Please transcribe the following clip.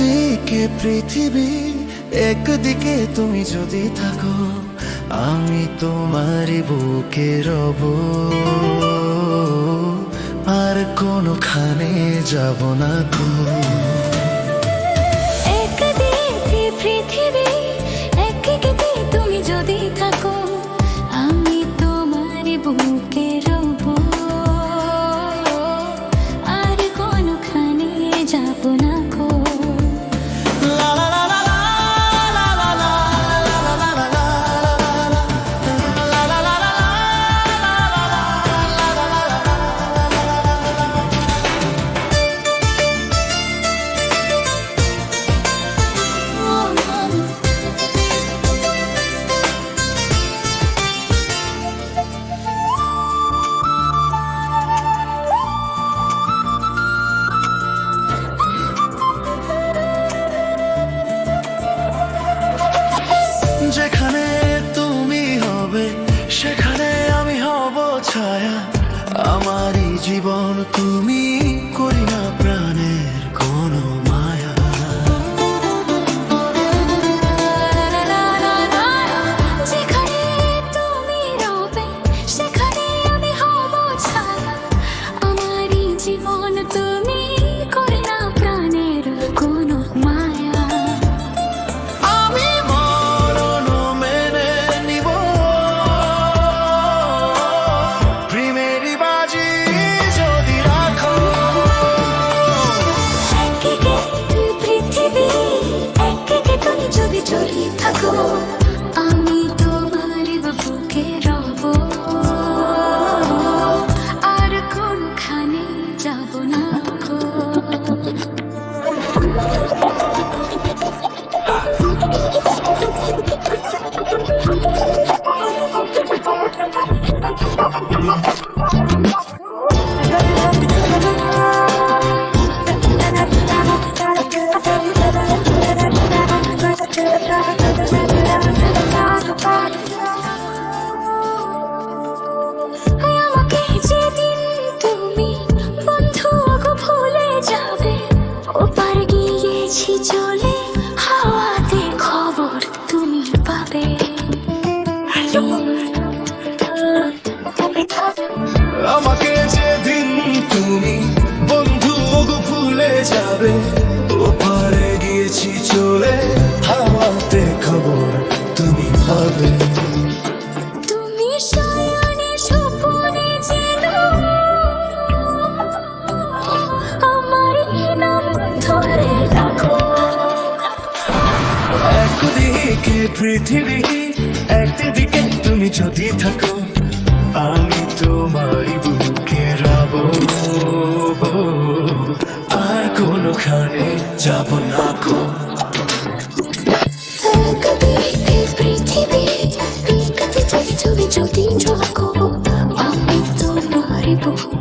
একদিকে পৃথিবী, একদিকে তুমি যদি থাকো, আমি তোমারই বুকে রব, আর কোনোখানে যাব না গো। একদিকে পৃথিবী, একদিকে তুমি যদি থাকো, আমি তোমারই বুকে রব, আর কোনোখানে যাব না গো। যেখানে তুমি হবে সেখানে আমি হব ছায়া, আমারই জীবন তুমি, করি না প্রাণের কোনো মায়া। যেখানে তুমি রবে সেখানে আমি হব ছায়া, আমারই জীবন তুমি, করে না প্রাণের কোনো মায়া। আমি মরণ মেনে নিব, প্রেমেরই বাজি যদি রাখো। একদিকে পৃথিবী, একদিকে তুমি যদি জড়িয়ে থাকো, আমি তোমার বুকে রব, আর কোনখানে যাব না গো। আমাকে যেদিন তুমি বন্ধু গো ভুলে যাবে, ওপার গিয়েছি চলে, হাওয়াতে খবর তুমি পাবে। আমাকে যেদিন তুমি বন্ধু ভুলে যাবে, ওপারে গিয়েছি চলে, হাওয়াতে খবর তুমি পাবে। তুমি শয়নে স্বপনে যেন আমার নাম ধরে রাখো। একদিকে পৃথিবী, একদিকে তুমি যদি থাকো, আমি তোমারই বুকে রব, আর কোনোখানে যাব না গো। একদিকে পৃথিবী, একদিকে তুমি যদি থাকো, আমি তোমারই বুকে